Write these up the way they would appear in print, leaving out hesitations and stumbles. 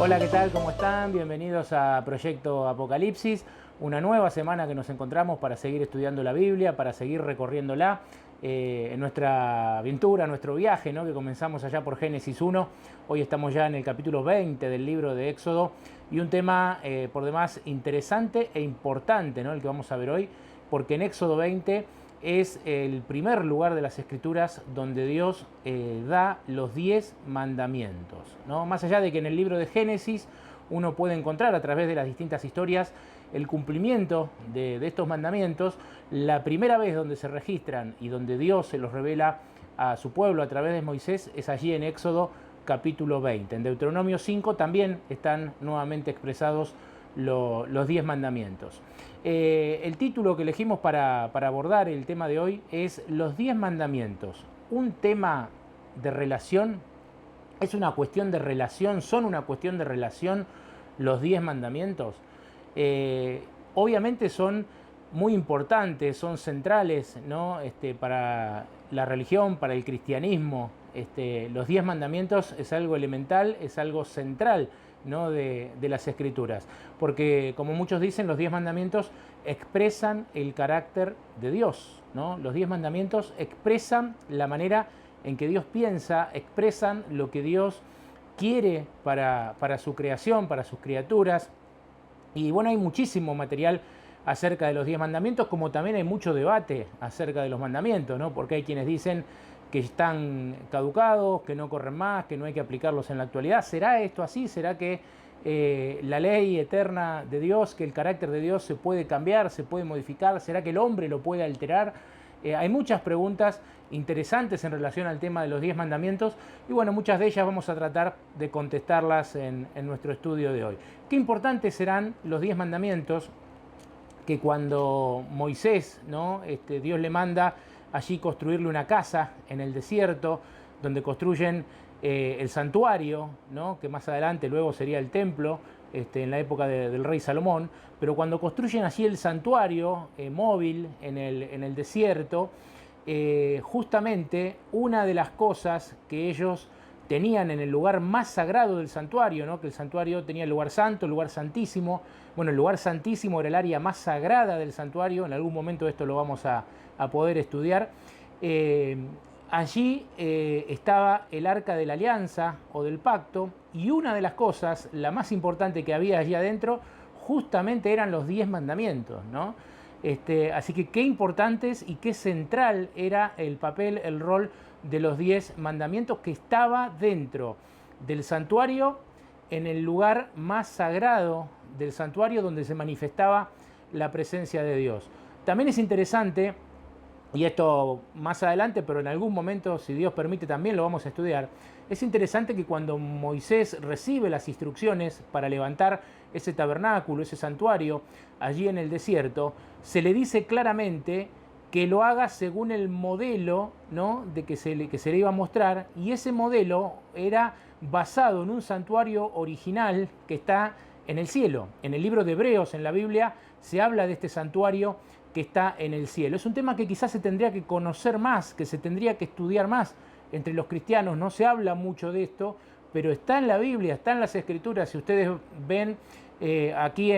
Hola, ¿qué tal? ¿Cómo están? Bienvenidos a Proyecto Apocalipsis, una nueva semana que nos encontramos para seguir estudiando la Biblia, para seguir recorriéndola en nuestra aventura, nuestro viaje, ¿no? Que comenzamos allá por Génesis 1. Hoy estamos ya en el capítulo 20 del libro de Éxodo y un tema por demás interesante e importante, ¿no? El que vamos a ver hoy, porque en Éxodo 20 es el primer lugar de las Escrituras donde Dios da los 10 mandamientos, ¿no? Más allá de que en el libro de Génesis uno puede encontrar a través de las distintas historias el cumplimiento de estos mandamientos, la primera vez donde se registran y donde Dios se los revela a su pueblo a través de Moisés es allí en Éxodo capítulo 20. En Deuteronomio 5 también están nuevamente expresados los 10 mandamientos. El título que elegimos para abordar el tema de hoy es Los 10 mandamientos. Un tema de relación, es una cuestión de relación, son una cuestión de relación los 10 mandamientos. Obviamente son muy importantes, son centrales, ¿no? Para la religión, para el cristianismo. Los 10 mandamientos es algo elemental, es algo central, ¿no? de las Escrituras, porque como muchos dicen, los 10 mandamientos expresan el carácter de Dios, ¿no? Los 10 mandamientos expresan la manera en que Dios piensa, expresan lo que Dios quiere para su creación, para sus criaturas. Y bueno, hay muchísimo material acerca de los 10 mandamientos, como también hay mucho debate acerca de los mandamientos, ¿no? Porque hay quienes dicen que están caducados, que no corren más, que no hay que aplicarlos en la actualidad. ¿Será esto así? ¿Será que la ley eterna de Dios, que el carácter de Dios se puede cambiar, se puede modificar? ¿Será que el hombre lo puede alterar? Hay muchas preguntas interesantes en relación al tema de los 10 mandamientos y bueno, muchas de ellas vamos a tratar de contestarlas en nuestro estudio de hoy. Qué importantes serán los 10 mandamientos que cuando Moisés, ¿no? Dios le manda allí construirle una casa en el desierto, donde construyen el santuario, ¿no? Que más adelante luego sería el templo, en la época del rey Salomón, pero cuando construyen allí el santuario móvil en el desierto, justamente una de las cosas que ellos tenían en el lugar más sagrado del santuario, ¿no? Que el santuario tenía el lugar santo, el lugar santísimo. Bueno, el lugar santísimo era el área más sagrada del santuario, en algún momento esto lo vamos a poder estudiar. Allí estaba el arca de la alianza o del pacto, y una de las cosas, la más importante que había allí adentro, justamente eran los 10 mandamientos, ¿no? Así que qué importantes y qué central era el papel, el rol de los 10 mandamientos que estaba dentro del santuario, en el lugar más sagrado del santuario donde se manifestaba la presencia de Dios. También es interesante, y esto más adelante, pero en algún momento, si Dios permite, también lo vamos a estudiar. Es interesante que cuando Moisés recibe las instrucciones para levantar ese tabernáculo, ese santuario, allí en el desierto, se le dice claramente que lo haga según el modelo, ¿no? que se le iba a mostrar, y ese modelo era basado en un santuario original que está en el cielo. En el libro de Hebreos, en la Biblia, se habla de este santuario que está en el cielo. Es un tema que quizás se tendría que conocer más, que se tendría que estudiar más entre los cristianos. No se habla mucho de esto, pero está en la Biblia, está en las Escrituras. Si ustedes ven aquí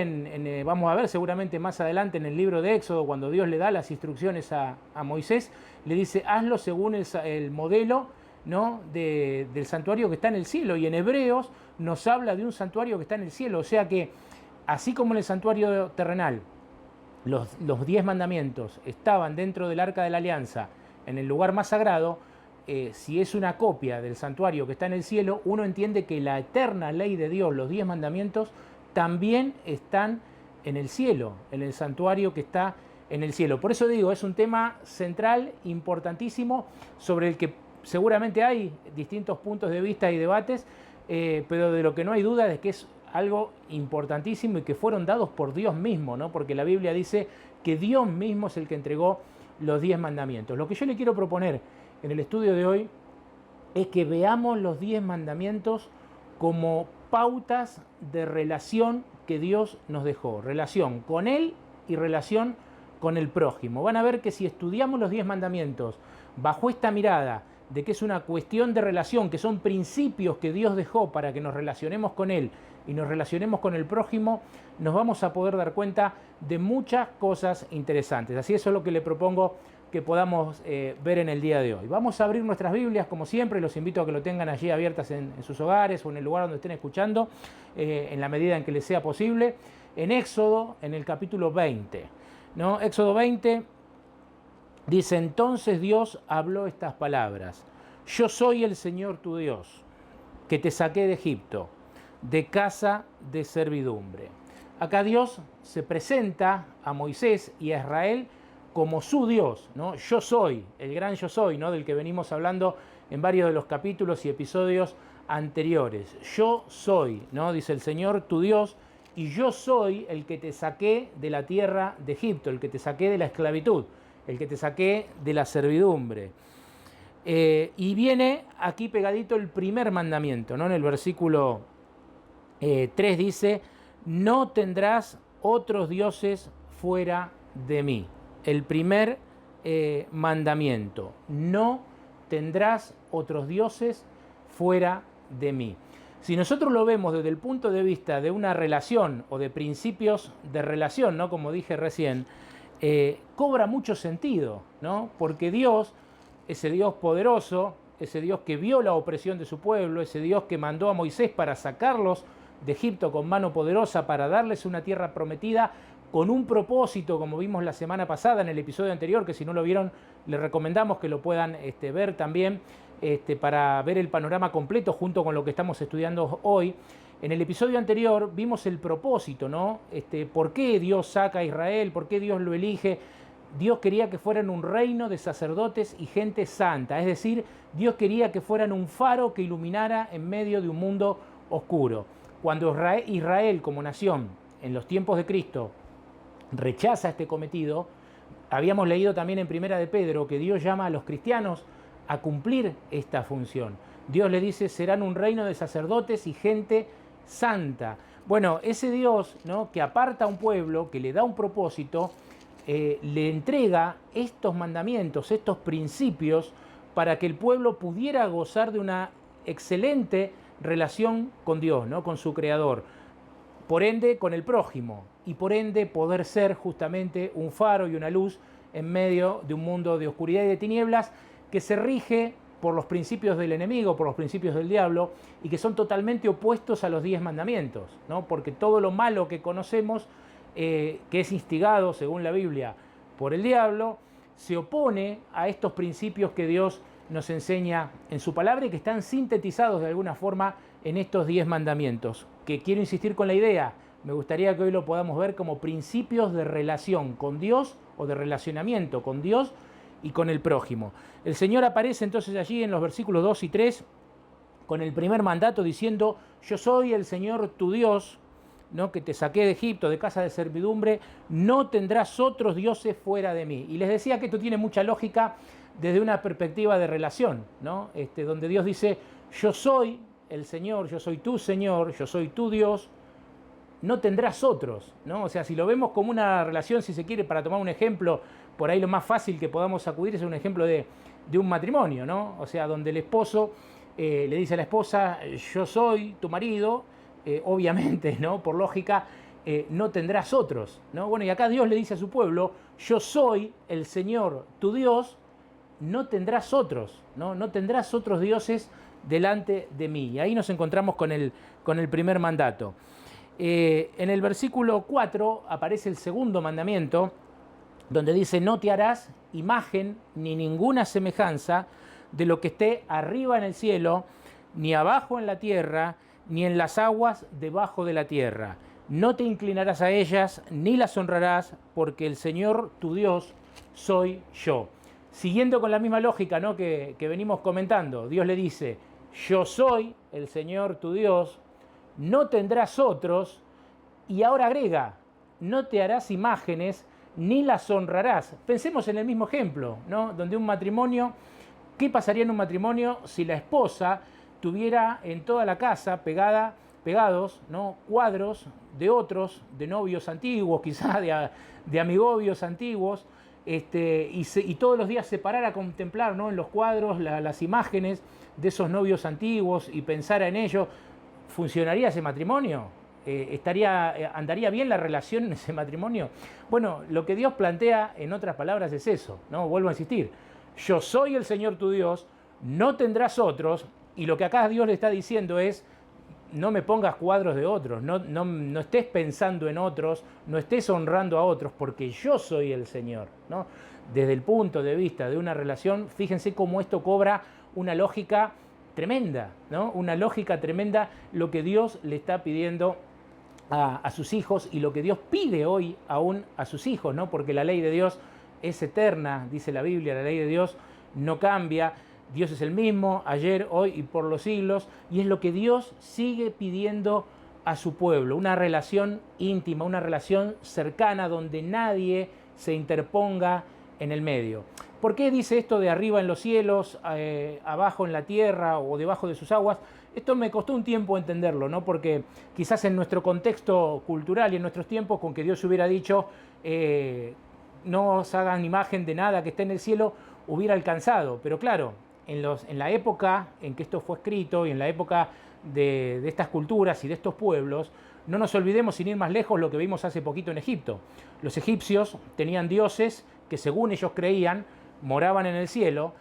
vamos a ver seguramente más adelante en el libro de Éxodo, cuando Dios le da las instrucciones a Moisés, le dice, hazlo según el modelo, ¿no? del santuario que está en el cielo. Y en Hebreos nos habla de un santuario que está en el cielo. O sea que, así como en el santuario terrenal, los 10 mandamientos estaban dentro del arca de la alianza, en el lugar más sagrado, si es una copia del santuario que está en el cielo, uno entiende que la eterna ley de Dios, los 10 mandamientos, también están en el cielo, en el santuario que está en el cielo. Por eso digo, es un tema central, importantísimo, sobre el que seguramente hay distintos puntos de vista y debates, pero de lo que no hay duda es que es algo importantísimo y que fueron dados por Dios mismo, ¿no? Porque la Biblia dice que Dios mismo es el que entregó los 10 mandamientos. Lo que yo le quiero proponer en el estudio de hoy es que veamos los 10 mandamientos como pautas de relación que Dios nos dejó, relación con Él y relación con el prójimo. Van a ver que si estudiamos los 10 mandamientos bajo esta mirada de que es una cuestión de relación, que son principios que Dios dejó para que nos relacionemos con Él y nos relacionemos con el prójimo, nos vamos a poder dar cuenta de muchas cosas interesantes. Así eso es lo que le propongo que podamos ver en el día de hoy. Vamos a abrir nuestras Biblias, como siempre, los invito a que lo tengan allí abiertas en sus hogares o en el lugar donde estén escuchando, en la medida en que les sea posible, en Éxodo, en el capítulo 20. ¿No? Éxodo 20 dice: entonces Dios habló estas palabras: yo soy el Señor tu Dios, que te saqué de Egipto, de casa de servidumbre. Acá Dios se presenta a Moisés y a Israel como su Dios, ¿no? Yo soy, el gran yo soy, ¿no? Del que venimos hablando en varios de los capítulos y episodios anteriores. Yo soy, ¿no? Dice el Señor tu Dios, y yo soy el que te saqué de la tierra de Egipto, el que te saqué de la esclavitud, el que te saqué de la servidumbre. Y viene aquí pegadito el primer mandamiento, ¿no? En el versículo 3 dice: no tendrás otros dioses fuera de mí. El primer mandamiento: no tendrás otros dioses fuera de mí. Si nosotros lo vemos desde el punto de vista de una relación o de principios de relación, ¿no? Como dije recién, cobra mucho sentido, ¿no? Porque Dios, ese Dios poderoso, ese Dios que vio la opresión de su pueblo, ese Dios que mandó a Moisés para sacarlos de Egipto con mano poderosa, para darles una tierra prometida, con un propósito, como vimos la semana pasada en el episodio anterior, que si no lo vieron, les recomendamos que lo puedan ver también, para ver el panorama completo junto con lo que estamos estudiando hoy. En el episodio anterior vimos el propósito, ¿no? ¿Por qué Dios saca a Israel? ¿Por qué Dios lo elige? Dios quería que fueran un reino de sacerdotes y gente santa, es decir, Dios quería que fueran un faro que iluminara en medio de un mundo oscuro. Cuando Israel como nación, en los tiempos de Cristo, rechaza este cometido, habíamos leído también en Primera de Pedro que Dios llama a los cristianos a cumplir esta función. Dios le dice: serán un reino de sacerdotes y gente santa. Bueno, ese Dios, ¿no?, que aparta a un pueblo, que le da un propósito, le entrega estos mandamientos, estos principios, para que el pueblo pudiera gozar de una excelente relación con Dios, ¿no?, con su Creador, por ende con el prójimo, y por ende poder ser justamente un faro y una luz en medio de un mundo de oscuridad y de tinieblas que se rige por los principios del enemigo, por los principios del diablo, y que son totalmente opuestos a los 10 mandamientos, ¿no? Porque todo lo malo que conocemos, que es instigado, según la Biblia, por el diablo, se opone a estos principios que Dios nos enseña en su palabra y que están sintetizados de alguna forma en estos 10 mandamientos, que quiero insistir con la idea, me gustaría que hoy lo podamos ver como principios de relación con Dios o de relacionamiento con Dios y con el prójimo. El Señor aparece entonces allí en los versículos 2 y 3 con el primer mandato diciendo: yo soy el Señor tu Dios, ¿no?, que te saqué de Egipto, de casa de servidumbre, no tendrás otros dioses fuera de mí. Y les decía que esto tiene mucha lógica desde una perspectiva de relación, ¿no? Donde Dios dice: yo soy el Señor, yo soy tu Señor, yo soy tu Dios, no tendrás otros, ¿no? O sea, si lo vemos como una relación, si se quiere, para tomar un ejemplo, por ahí lo más fácil que podamos acudir es un ejemplo de un matrimonio, ¿no? O sea, donde el esposo le dice a la esposa: yo soy tu marido, obviamente, ¿no?, por lógica, no tendrás otros, ¿no? Bueno, y acá Dios le dice a su pueblo: yo soy el Señor tu Dios, no tendrás otros, ¿no? No tendrás otros dioses delante de mí. Y ahí nos encontramos con el primer mandato. En el versículo 4 aparece el segundo mandamiento, donde dice: no te harás imagen ni ninguna semejanza de lo que esté arriba en el cielo, ni abajo en la tierra, ni en las aguas debajo de la tierra. No te inclinarás a ellas, ni las honrarás, porque el Señor tu Dios soy yo. Siguiendo con la misma lógica, ¿no?, que venimos comentando, Dios le dice: yo soy el Señor tu Dios, no tendrás otros, y ahora agrega: no te harás imágenes ni las honrarás. Pensemos en el mismo ejemplo, ¿no?, donde un matrimonio, ¿qué pasaría en un matrimonio si la esposa tuviera en toda la casa pegados, ¿no?, cuadros de otros, de novios antiguos, quizás de amigobios antiguos, y todos los días se parara a contemplar, ¿no?, en los cuadros las imágenes de esos novios antiguos y pensara en ello, ¿funcionaría ese matrimonio? ¿Andaría bien la relación en ese matrimonio? Bueno, lo que Dios plantea, en otras palabras, es eso, ¿no? Vuelvo a insistir, yo soy el Señor tu Dios, no tendrás otros, y lo que acá Dios le está diciendo es, no me pongas cuadros de otros, no estés pensando en otros, no estés honrando a otros, porque yo soy el Señor, ¿no? Desde el punto de vista de una relación, fíjense cómo esto cobra una lógica tremenda, ¿no? Una lógica tremenda lo que Dios le está pidiendo a sus hijos y lo que Dios pide hoy aún a sus hijos, ¿no? Porque la ley de Dios es eterna, dice la Biblia, la ley de Dios no cambia. Dios es el mismo, ayer, hoy y por los siglos, y es lo que Dios sigue pidiendo a su pueblo, una relación íntima, una relación cercana donde nadie se interponga en el medio. ¿Por qué dice esto de arriba en los cielos, abajo en la tierra o debajo de sus aguas? Esto me costó un tiempo entenderlo, ¿no? Porque quizás en nuestro contexto cultural y en nuestros tiempos, con que Dios hubiera dicho no os hagan imagen de nada que esté en el cielo, hubiera alcanzado, pero claro, en la época en que esto fue escrito y en la época de estas culturas y de estos pueblos, no nos olvidemos, sin ir más lejos, lo que vimos hace poquito en Egipto. Los egipcios tenían dioses que según ellos creían moraban en el cielo,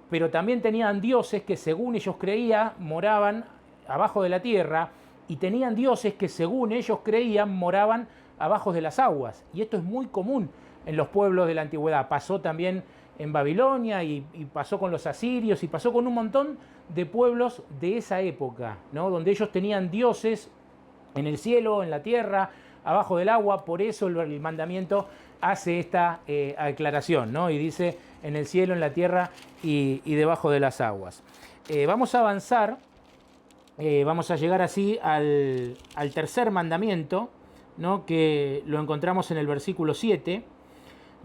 pero también tenían dioses que según ellos creían moraban abajo de la tierra, y tenían dioses que según ellos creían moraban abajo de las aguas. Y esto es muy común en los pueblos de la antigüedad. Pasó también en Babilonia y pasó con los asirios y pasó con un montón de pueblos de esa época, ¿no? Donde ellos tenían dioses en el cielo, en la tierra, abajo del agua. Por eso el mandamiento hace esta aclaración, ¿no? Y dice en el cielo, en la tierra y debajo de las aguas. Vamos a avanzar, vamos a llegar así al tercer mandamiento, ¿no?, que lo encontramos en el versículo 7.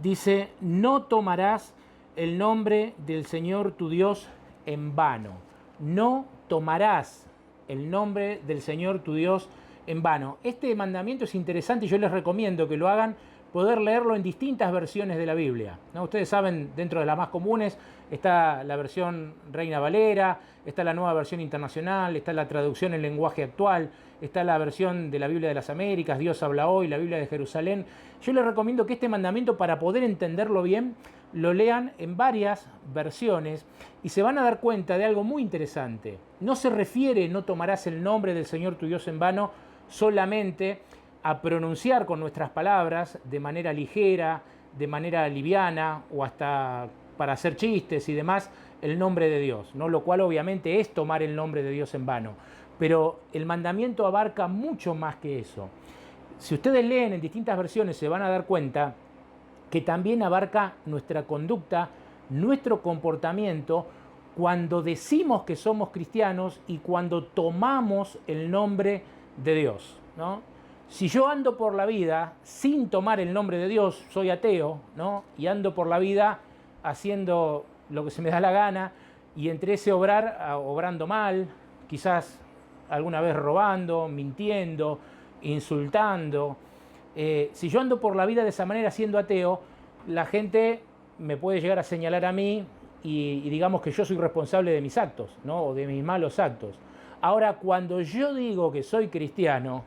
Dice, no tomarás el nombre del Señor tu Dios en vano. No tomarás el nombre del Señor tu Dios en vano. Este mandamiento es interesante y yo les recomiendo que lo hagan, poder leerlo en distintas versiones de la Biblia, ¿no? Ustedes saben, dentro de las más comunes está la versión Reina Valera, está la nueva versión internacional, está la traducción en lenguaje actual, está la versión de la Biblia de las Américas, Dios habla hoy, la Biblia de Jerusalén. Yo les recomiendo que este mandamiento, para poder entenderlo bien, lo lean en varias versiones y se van a dar cuenta de algo muy interesante. No se refiere, no tomarás el nombre del Señor tu Dios en vano, solamente a pronunciar con nuestras palabras de manera ligera, de manera liviana o hasta para hacer chistes y demás el nombre de Dios, ¿no? Lo cual obviamente es tomar el nombre de Dios en vano. Pero el mandamiento abarca mucho más que eso. Si ustedes leen en distintas versiones se van a dar cuenta que también abarca nuestra conducta, nuestro comportamiento cuando decimos que somos cristianos y cuando tomamos el nombre de Dios, ¿no? Si yo ando por la vida sin tomar el nombre de Dios, soy ateo, ¿no? Y ando por la vida haciendo lo que se me da la gana y entre ese obrando mal, quizás alguna vez robando, mintiendo, insultando. Si yo ando por la vida de esa manera siendo ateo, la gente me puede llegar a señalar a mí y digamos que yo soy responsable de mis actos, ¿no? O de mis malos actos. Ahora, cuando yo digo que soy cristiano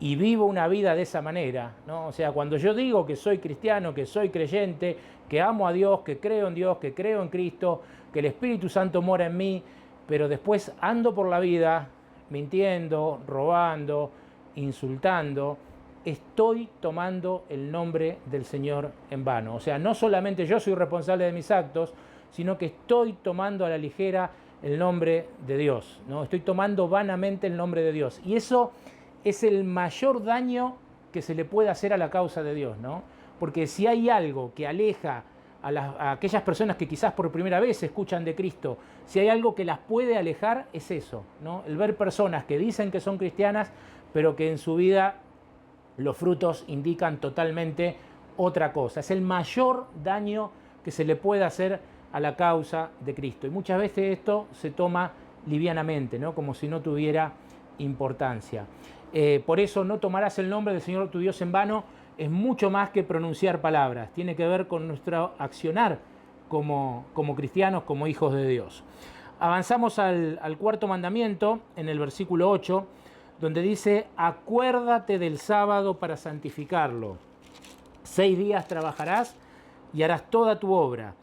y vivo una vida de esa manera, ¿no? O sea, cuando yo digo que soy cristiano, que soy creyente, que amo a Dios, que creo en Dios, que creo en Cristo, que el Espíritu Santo mora en mí, pero después ando por la vida mintiendo, robando, insultando, estoy tomando el nombre del Señor en vano. O sea, no solamente yo soy responsable de mis actos, sino que estoy tomando a la ligera el nombre de Dios, ¿no? Estoy tomando vanamente el nombre de Dios. Y eso es el mayor daño que se le puede hacer a la causa de Dios, ¿no? Porque si hay algo que aleja a aquellas personas que quizás por primera vez escuchan de Cristo, si hay algo que las puede alejar, es eso, ¿no? El ver personas que dicen que son cristianas, pero que en su vida los frutos indican totalmente otra cosa. Es el mayor daño que se le puede hacer a la causa de Cristo. Y muchas veces esto se toma livianamente, ¿no? Como si no tuviera importancia. Por eso no tomarás el nombre del Señor tu Dios en vano. es mucho más que pronunciar palabras, tiene que ver con nuestro accionar como cristianos, como hijos de Dios. Avanzamos al cuarto mandamiento, en el versículo 8, donde dice: acuérdate del sábado para santificarlo. 6 días trabajarás y harás toda tu obra,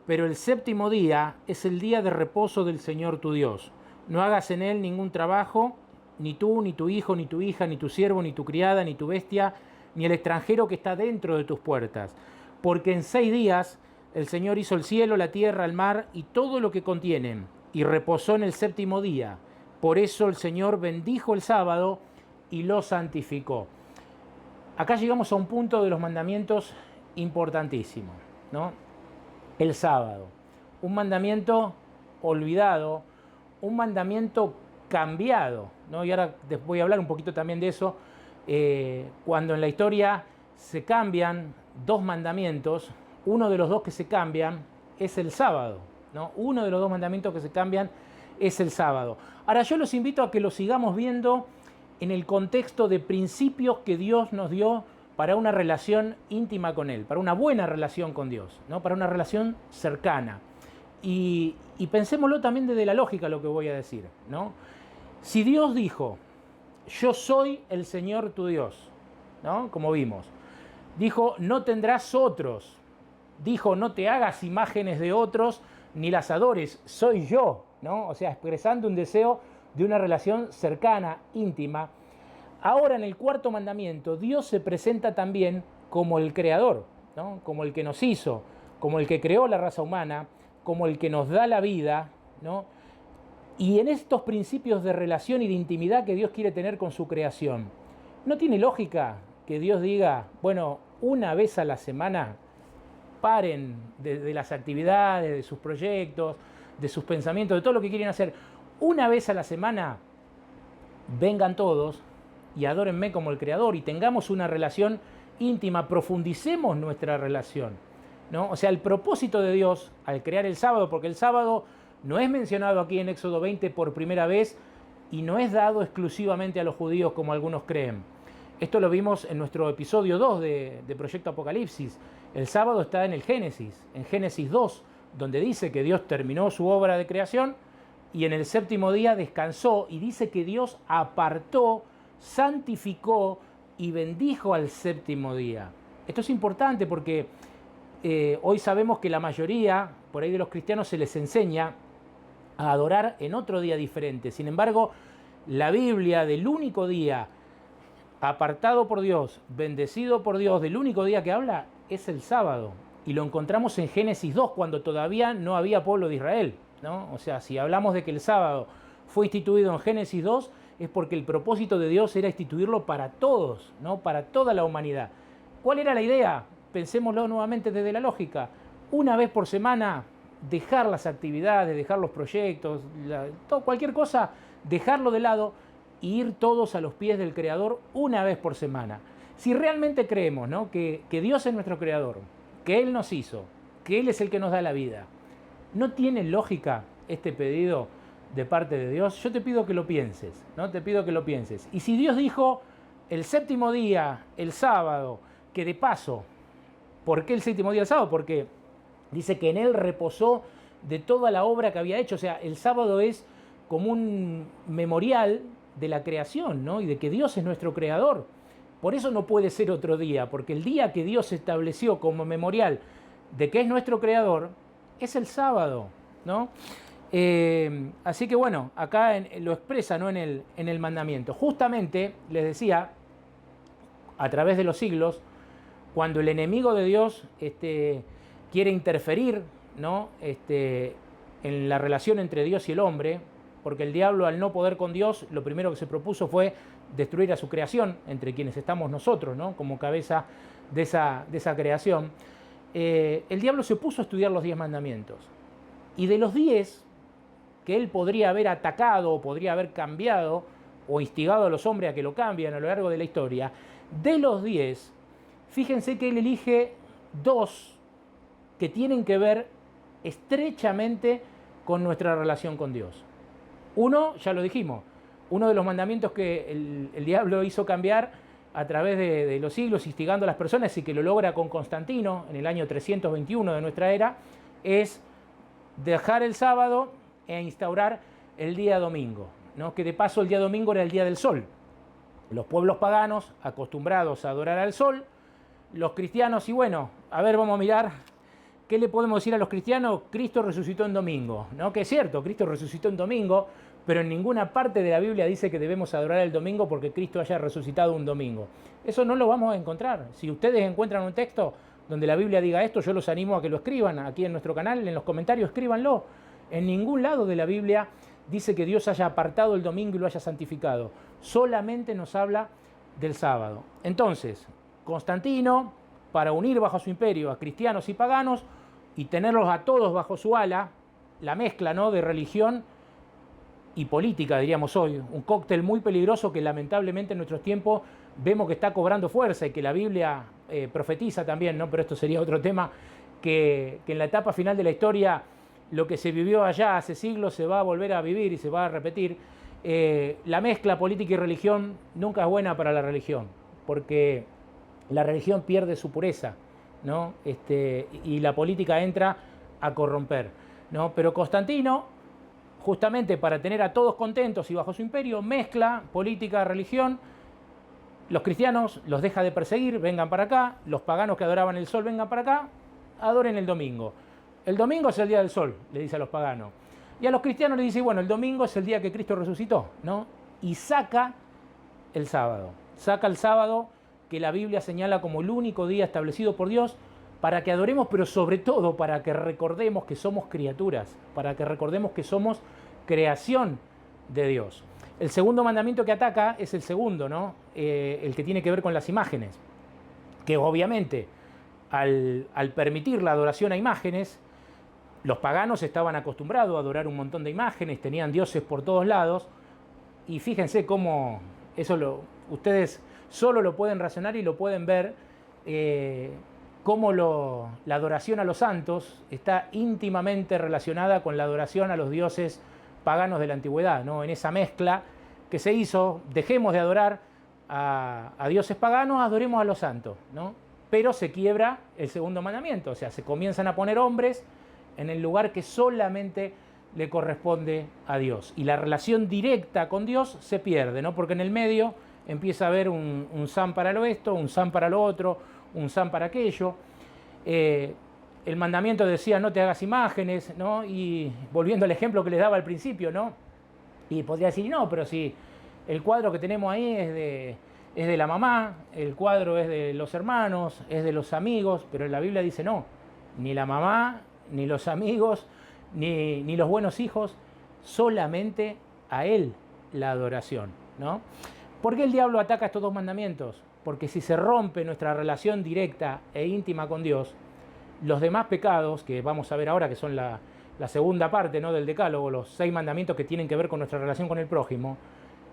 pero el séptimo día es el día de reposo del Señor tu Dios. No hagas en él ningún trabajo, ni tú, ni tu hijo, ni tu hija, ni tu siervo, ni tu criada, ni tu bestia, ni el extranjero que está dentro de tus puertas. Porque en 6 días el Señor hizo el cielo, la tierra, el mar y todo lo que contienen, y reposó en el séptimo día. Por eso el Señor bendijo el sábado y lo santificó. Acá llegamos a un punto de los mandamientos importantísimo, ¿no? El sábado. Un mandamiento olvidado, un mandamiento cambiado, ¿no? Y ahora voy a hablar un poquito también de eso. Cuando en la historia se cambian 2 mandamientos, uno de los 2 que se cambian es el sábado, ¿no? Uno de los 2 mandamientos que se cambian es el sábado. Ahora yo los invito a que lo sigamos viendo en el contexto de principios que Dios nos dio para una relación íntima con Él, para una buena relación con Dios, ¿no? Para una relación cercana. Y pensémoslo también desde la lógica lo que voy a decir, ¿no? Si Dios dijo: yo soy el Señor tu Dios, ¿no? Como vimos. Dijo: no tendrás otros. Dijo: no te hagas imágenes de otros ni las adores, soy yo, ¿no? O sea, expresando un deseo de una relación cercana, íntima. Ahora en el cuarto mandamiento, Dios se presenta también como el creador, ¿no? Como el que nos hizo, como el que creó la raza humana, como el que nos da la vida, ¿no? Y en estos principios de relación y de intimidad que Dios quiere tener con su creación, ¿no tiene lógica que Dios diga: bueno, una vez a la semana paren de las actividades, de sus proyectos, de sus pensamientos, de todo lo que quieren hacer? Una vez a la semana vengan todos y adórenme como el creador y tengamos una relación íntima, profundicemos nuestra relación, ¿no? O sea, el propósito de Dios al crear el sábado, porque el sábado no es mencionado aquí en Éxodo 20 por primera vez y no es dado exclusivamente a los judíos como algunos creen. Esto lo vimos en nuestro episodio 2 de Proyecto Apocalipsis. El sábado está en el Génesis, en Génesis 2, donde dice que Dios terminó su obra de creación y en el séptimo día descansó, y dice que Dios apartó, santificó y bendijo al séptimo día. Esto es importante porque hoy sabemos que la mayoría, por ahí de los cristianos, se les enseña a adorar en otro día diferente. Sin embargo, la Biblia del único día apartado por Dios, bendecido por Dios, del único día que habla, es el sábado. Y lo encontramos en Génesis 2, cuando todavía no había pueblo de Israel, ¿no? O sea, si hablamos de que el sábado fue instituido en Génesis 2, es porque el propósito de Dios era instituirlo para todos, ¿no? Para toda la humanidad. ¿Cuál era la idea? Pensémoslo nuevamente desde la lógica. Una vez por semana, dejar las actividades, dejar los proyectos, cualquier cosa, dejarlo de lado e ir todos a los pies del Creador una vez por semana. Si realmente creemos, ¿no?, que Dios es nuestro Creador, que Él nos hizo, que Él es el que nos da la vida, ¿no tiene lógica este pedido de parte de Dios? Yo te pido que lo pienses, ¿no? Te pido que lo pienses. Y si Dios dijo el séptimo día, el sábado, que de paso, ¿por qué el séptimo día el sábado? Porque dice que en Él reposó de toda la obra que había hecho. O sea, el sábado es como un memorial de la creación, ¿no? Y de que Dios es nuestro creador. Por eso no puede ser otro día, porque el día que Dios estableció como memorial de que es nuestro creador es el sábado, ¿no? Así que bueno, acá lo expresa, ¿no?, en el mandamiento. Justamente, les decía, a través de los siglos, cuando el enemigo de Dios quiere interferir, ¿no?, en la relación entre Dios y el hombre, porque el diablo, al no poder con Dios, lo primero que se propuso fue destruir a su creación, entre quienes estamos nosotros, ¿no?, como cabeza de esa creación. El diablo se puso a estudiar los 10 mandamientos. Y de los 10 que él podría haber atacado o podría haber cambiado o instigado a los hombres a que lo cambien a lo largo de la historia, de los 10, fíjense que él elige 2 que tienen que ver estrechamente con nuestra relación con Dios. Uno, ya lo dijimos, uno de los mandamientos que el diablo hizo cambiar a través de los siglos, instigando a las personas, y que lo logra con Constantino en el año 321 de nuestra era, es dejar el sábado e instaurar el día domingo, ¿no? Que de paso el día domingo era el día del sol. Los pueblos paganos acostumbrados a adorar al sol, los cristianos, y bueno, a ver, vamos a mirar qué le podemos decir a los cristianos. Cristo resucitó en domingo, ¿no? Que es cierto, Cristo resucitó en domingo, pero en ninguna parte de la Biblia dice que debemos adorar el domingo porque Cristo haya resucitado un domingo. Eso no lo vamos a encontrar. Si ustedes encuentran un texto donde la Biblia diga esto, yo los animo a que lo escriban aquí en nuestro canal, en los comentarios, escríbanlo. En ningún lado de la Biblia dice que Dios haya apartado el domingo y lo haya santificado. Solamente nos habla del sábado. Entonces, Constantino, para unir bajo su imperio a cristianos y paganos y tenerlos a todos bajo su ala, la mezcla, ¿no?, de religión y política, diríamos hoy, un cóctel muy peligroso que lamentablemente en nuestros tiempos vemos que está cobrando fuerza y que la Biblia profetiza también, ¿no? Pero esto sería otro tema, que en la etapa final de la historia lo que se vivió allá hace siglos se va a volver a vivir y se va a repetir. La mezcla política y religión nunca es buena para la religión, porque la religión pierde su pureza, ¿no? Y la política entra a corromper, ¿no? Pero Constantino, justamente para tener a todos contentos y bajo su imperio, mezcla política, religión. Los cristianos los deja de perseguir, vengan para acá. Los paganos que adoraban el sol, vengan para acá, adoren el domingo. El domingo es el día del sol, le dice a los paganos. Y a los cristianos le dice, bueno, el domingo es el día que Cristo resucitó, ¿no? Y saca el sábado. Saca el sábado, que la Biblia señala como el único día establecido por Dios, para que adoremos, pero sobre todo para que recordemos que somos criaturas, para que recordemos que somos creación de Dios. El segundo mandamiento que ataca es el segundo, ¿no? El que tiene que ver con las imágenes, que obviamente al permitir la adoración a imágenes, los paganos estaban acostumbrados a adorar un montón de imágenes, tenían dioses por todos lados, y fíjense cómo eso ustedes solo lo pueden razonar y lo pueden ver, cómo la adoración a los santos está íntimamente relacionada con la adoración a los dioses paganos de la antigüedad, ¿no? En esa mezcla que se hizo, dejemos de adorar a dioses paganos, adoremos a los santos, ¿no? Pero se quiebra el segundo mandamiento, o sea, se comienzan a poner hombres en el lugar que solamente le corresponde a Dios. Y la relación directa con Dios se pierde, ¿no? Porque en el medio empieza a haber un san para lo esto, un san para lo otro, un san para aquello. El mandamiento decía no te hagas imágenes, ¿no? Y volviendo al ejemplo que les daba al principio, ¿no? Y podría decir, no, pero si el cuadro que tenemos ahí es de la mamá, el cuadro es de los hermanos, es de los amigos, pero la Biblia dice no, ni la mamá, ni los amigos, ni los buenos hijos, solamente a Él la adoración, ¿no? ¿Por qué el diablo ataca estos dos mandamientos? Porque si se rompe nuestra relación directa e íntima con Dios, los demás pecados, que vamos a ver ahora, que son la segunda parte, ¿no?, del decálogo, los 6 mandamientos que tienen que ver con nuestra relación con el prójimo,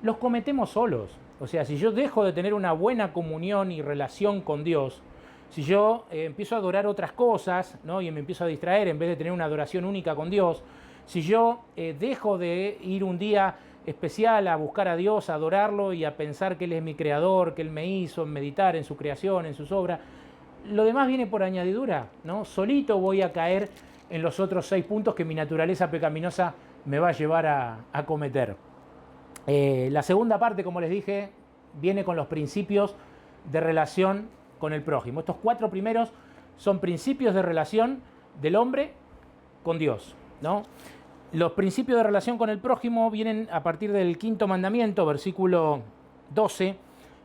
los cometemos solos. O sea, si yo dejo de tener una buena comunión y relación con Dios, si yo empiezo a adorar otras cosas, ¿no?, y me empiezo a distraer en vez de tener una adoración única con Dios, si yo dejo de ir un día especial a buscar a Dios, a adorarlo y a pensar que Él es mi creador, que Él me hizo, meditar en su creación, en sus obras, lo demás viene por añadidura, ¿no? Solito voy a caer en los otros 6 puntos que mi naturaleza pecaminosa me va a llevar a cometer. La segunda parte, como les dije, viene con los principios de relación con el prójimo. Estos 4 primeros son principios de relación del hombre con Dios, ¿no? Los principios de relación con el prójimo vienen a partir del 5.º mandamiento, versículo 12.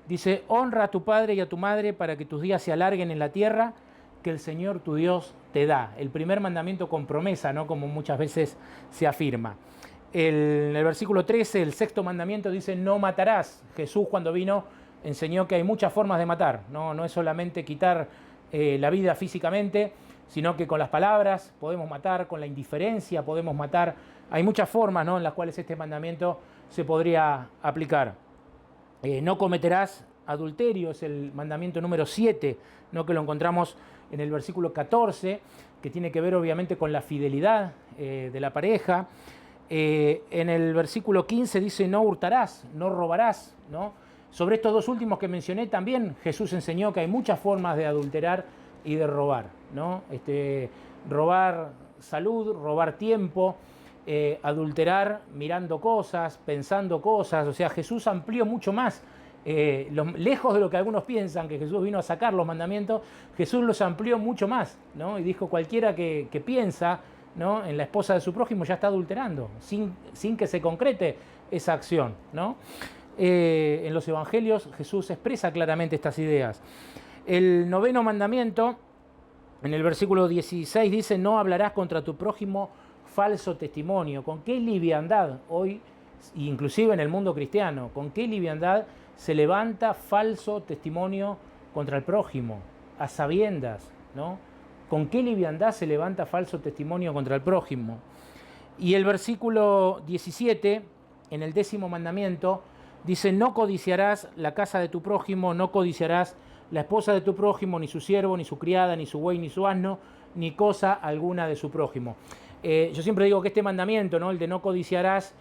Dice, honra a tu padre y a tu madre para que tus días se alarguen en la tierra que el Señor tu Dios te da. El primer mandamiento con promesa, ¿no?, como muchas veces se afirma. En el versículo 13, el 6.º mandamiento dice, no matarás. Jesús, cuando vino, enseñó que hay muchas formas de matar. No es solamente quitar la vida físicamente, sino que con las palabras podemos matar, con la indiferencia podemos matar. Hay muchas formas, ¿no?, en las cuales este mandamiento se podría aplicar. No cometerás adulterio, es el mandamiento número 7, ¿no?, que lo encontramos en el versículo 14, que tiene que ver obviamente con la fidelidad de la pareja. En el versículo 15 dice no hurtarás, no robarás, ¿no? Sobre estos dos últimos que mencioné también Jesús enseñó que hay muchas formas de adulterar y de robar, ¿no? Robar salud, robar tiempo, adulterar mirando cosas, pensando cosas. O sea, Jesús amplió mucho más. Lejos de lo que algunos piensan, que Jesús vino a sacar los mandamientos, Jesús los amplió mucho más, ¿no? Y dijo, cualquiera que piensa, ¿no?, en la esposa de su prójimo ya está adulterando, sin que se concrete esa acción, ¿no? En los evangelios Jesús expresa claramente estas ideas. El 9º mandamiento, en el versículo 16, dice, no hablarás contra tu prójimo falso testimonio. ¿Con qué liviandad hoy, inclusive en el mundo cristiano, con qué liviandad se levanta falso testimonio contra el prójimo, a sabiendas, ¿no? ¿Con qué liviandad se levanta falso testimonio contra el prójimo? Y el versículo 17, en el 10º mandamiento, dice, no codiciarás la casa de tu prójimo, no codiciarás la esposa de tu prójimo, ni su siervo, ni su criada, ni su buey, ni su asno, ni cosa alguna de su prójimo. Yo siempre digo que este mandamiento, ¿no?, el de no codiciarás,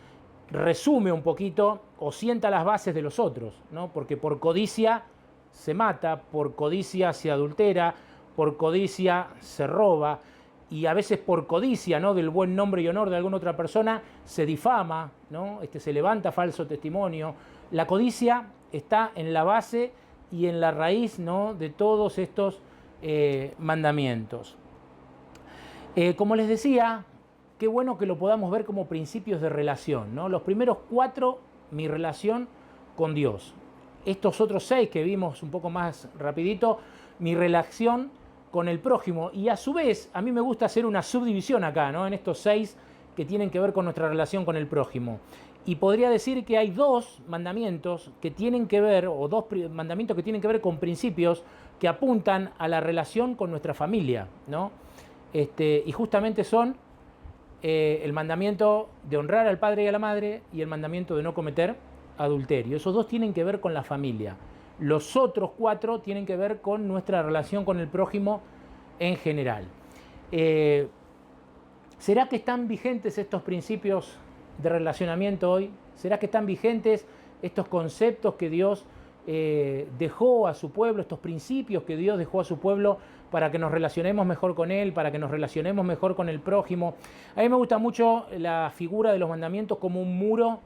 resume un poquito o sienta las bases de los otros, ¿no? Porque por codicia se mata, por codicia se adultera, por codicia se roba, y a veces por codicia, ¿no?, del buen nombre y honor de alguna otra persona se difama, ¿no? Se levanta falso testimonio. La codicia está en la base y en la raíz, ¿no?, de todos estos mandamientos. Como les decía, qué bueno que lo podamos ver como principios de relación, ¿no? Los primeros 4, mi relación con Dios. Estos otros 6 que vimos un poco más rapidito, mi relación con el prójimo. Y a su vez, a mí me gusta hacer una subdivisión acá, ¿no?, en estos 6 que tienen que ver con nuestra relación con el prójimo. Y podría decir que hay 2 mandamientos que tienen que ver, o 2 mandamientos que tienen que ver con principios que apuntan a la relación con nuestra familia, ¿no? Y justamente son el mandamiento de honrar al padre y a la madre y el mandamiento de no cometer adulterio. Esos 2 tienen que ver con la familia. Los otros 4 tienen que ver con nuestra relación con el prójimo en general. ¿Será que están vigentes estos principios de relacionamiento hoy? ¿Será que están vigentes estos conceptos que Dios dejó a su pueblo, estos principios que Dios dejó a su pueblo para que nos relacionemos mejor con Él, para que nos relacionemos mejor con el prójimo? A mí me gusta mucho la figura de los mandamientos como un muro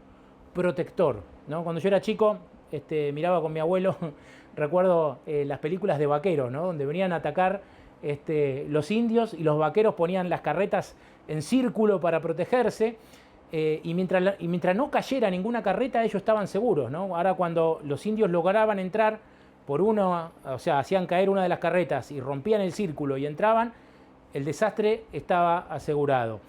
protector, ¿no? Cuando yo era chico, miraba con mi abuelo, recuerdo las películas de vaqueros, ¿no?, donde venían a atacar los indios y los vaqueros ponían las carretas en círculo para protegerse. Y mientras no cayera ninguna carreta, ellos estaban seguros, ¿no? Ahora, cuando los indios lograban entrar por uno, o sea, hacían caer una de las carretas y rompían el círculo y entraban, el desastre estaba asegurado.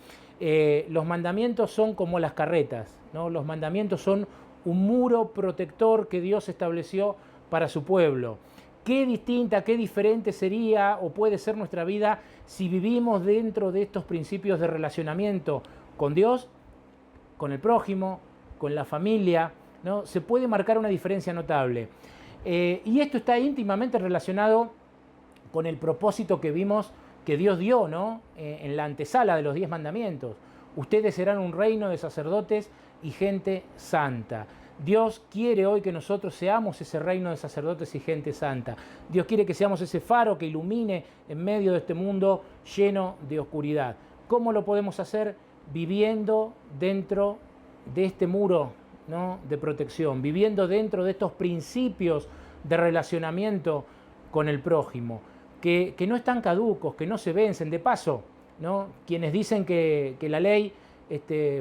Los mandamientos son como las carretas, ¿no? Los mandamientos son un muro protector que Dios estableció para su pueblo. Qué distinta, qué diferente sería o puede ser nuestra vida si vivimos dentro de estos principios de relacionamiento con Dios, con el prójimo, con la familia, ¿no? Se puede marcar una diferencia notable. Y esto está íntimamente relacionado con el propósito que vimos que Dios dio, ¿no?, en la antesala de los 10 mandamientos. Ustedes serán un reino de sacerdotes y gente santa. Dios quiere hoy que nosotros seamos ese reino de sacerdotes y gente santa. Dios quiere que seamos ese faro que ilumine en medio de este mundo lleno de oscuridad. ¿Cómo lo podemos hacer? Viviendo dentro de este muro, ¿no?, de protección, viviendo dentro de estos principios de relacionamiento con el prójimo, que no están caducos, que no se vencen. De paso, ¿no?, quienes dicen que la ley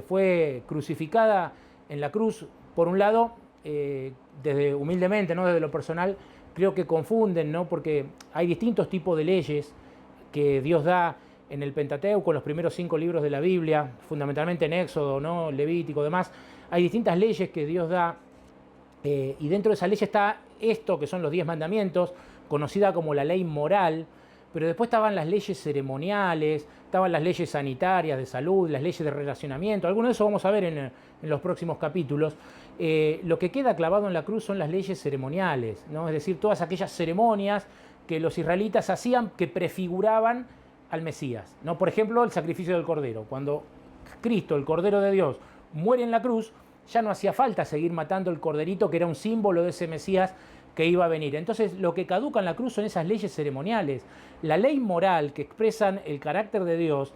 fue crucificada en la cruz, por un lado, desde humildemente, ¿no?, desde lo personal, creo que confunden, ¿no?, porque hay distintos tipos de leyes que Dios da en el Pentateuco, en los primeros 5 libros de la Biblia, fundamentalmente en Éxodo, ¿no?, Levítico, demás. Hay distintas leyes que Dios da, y dentro de esa ley está esto, que son los 10 mandamientos, conocida como la ley moral, pero después estaban las leyes ceremoniales, estaban las leyes sanitarias, de salud, las leyes de relacionamiento. Algunos de eso vamos a ver en los próximos capítulos. Lo que queda clavado en la cruz son las leyes ceremoniales, ¿no? Es decir, todas aquellas ceremonias que los israelitas hacían que prefiguraban al Mesías, ¿no? Por ejemplo, el sacrificio del Cordero. Cuando Cristo, el Cordero de Dios, muere en la cruz, ya no hacía falta seguir matando el corderito, que era un símbolo de ese Mesías que iba a venir. Entonces, lo que caduca en la cruz son esas leyes ceremoniales. La ley moral que expresan el carácter de Dios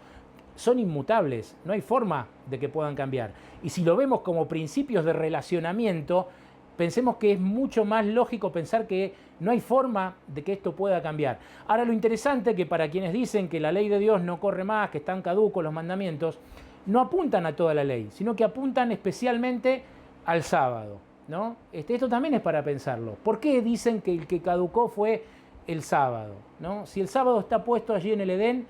son inmutables, no hay forma de que puedan cambiar. Y si lo vemos como principios de relacionamiento, pensemos que es mucho más lógico pensar que no hay forma de que esto pueda cambiar. Ahora, lo interesante es que para quienes dicen que la ley de Dios no corre más, que están caducos los mandamientos, no apuntan a toda la ley, sino que apuntan especialmente al sábado, ¿no? Esto también es para pensarlo. ¿Por qué dicen que el que caducó fue el sábado, ¿no? Si el sábado está puesto allí en el Edén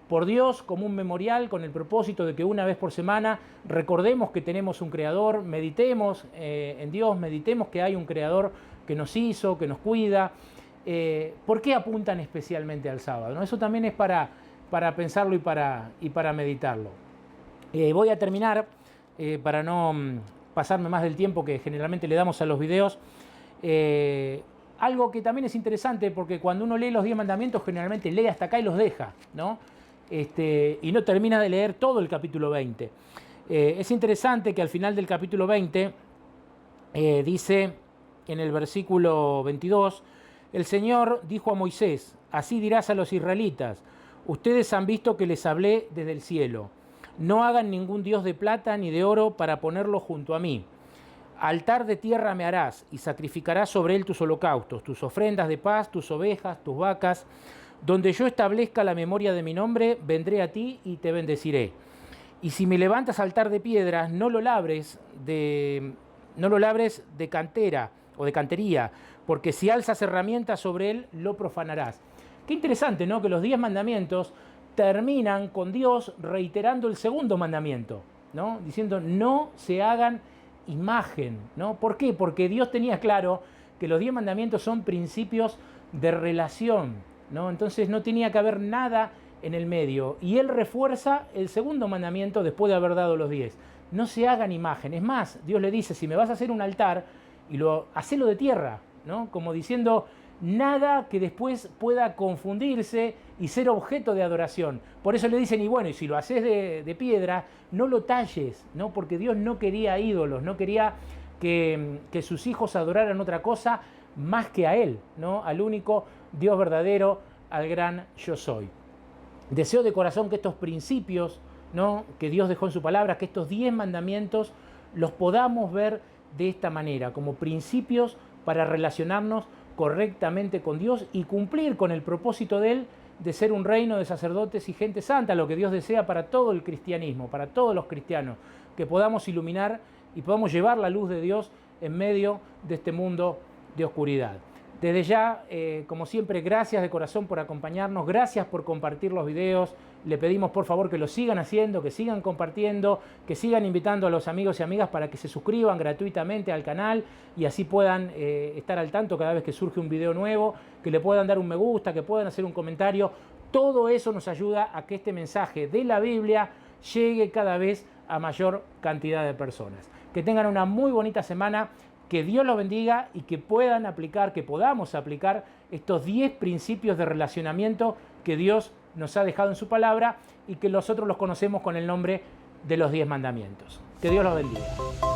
por Dios como un memorial con el propósito de que una vez por semana recordemos que tenemos un Creador, meditemos en Dios, meditemos que hay un Creador que nos hizo, que nos cuida. ¿Por qué apuntan especialmente al sábado, ¿no? Eso también es para pensarlo y para meditarlo. Voy a terminar, para no pasarme más del tiempo que generalmente le damos a los videos, algo que también es interesante, porque cuando uno lee los 10 mandamientos generalmente lee hasta acá y los deja, ¿no? Y no termina de leer todo el capítulo 20. Es interesante que al final del capítulo 20 dice en el versículo 22, el Señor dijo a Moisés, así dirás a los israelitas, ustedes han visto que les hablé desde el cielo, no hagan ningún dios de plata ni de oro para ponerlo junto a mí. Altar de tierra me harás y sacrificarás sobre él tus holocaustos, tus ofrendas de paz, tus ovejas, tus vacas. Donde yo establezca la memoria de mi nombre, vendré a ti y te bendeciré. Y si me levantas altar de piedras, no lo labres de cantera o de cantería, porque si alzas herramientas sobre él, lo profanarás. Qué interesante, ¿no? Que los 10 mandamientos terminan con Dios reiterando el segundo mandamiento, ¿no? Diciendo, no se hagan imagen, ¿no? ¿Por qué? Porque Dios tenía claro que los 10 mandamientos son principios de relación, ¿no? Entonces no tenía que haber nada en el medio. Y Él refuerza el segundo mandamiento después de haber dado los 10. No se hagan imagen. Es más, Dios le dice, si me vas a hacer un altar, hacelo de tierra, ¿no? Como diciendo, nada que después pueda confundirse y ser objeto de adoración. Por eso le dicen, y bueno, y si lo haces de piedra, no lo talles, ¿no? Porque Dios no quería ídolos, no quería que sus hijos adoraran otra cosa más que a Él, ¿no? Al único Dios verdadero, al gran yo soy. Deseo de corazón que estos principios, ¿no? Que Dios dejó en su palabra, que estos 10 mandamientos los podamos ver de esta manera, como principios para relacionarnos correctamente con Dios y cumplir con el propósito de Él de ser un reino de sacerdotes y gente santa, lo que Dios desea para todo el cristianismo, para todos los cristianos, que podamos iluminar y podamos llevar la luz de Dios en medio de este mundo de oscuridad. Desde ya, como siempre, gracias de corazón por acompañarnos, gracias por compartir los videos. Le pedimos por favor que lo sigan haciendo, que sigan compartiendo, que sigan invitando a los amigos y amigas para que se suscriban gratuitamente al canal y así puedan estar al tanto cada vez que surge un video nuevo, que le puedan dar un me gusta, que puedan hacer un comentario. Todo eso nos ayuda a que este mensaje de la Biblia llegue cada vez a mayor cantidad de personas. Que tengan una muy bonita semana. Que Dios los bendiga y que puedan aplicar, que podamos aplicar estos 10 principios de relacionamiento que Dios nos ha dejado en su palabra y que nosotros los conocemos con el nombre de los 10 mandamientos. Que Dios los bendiga.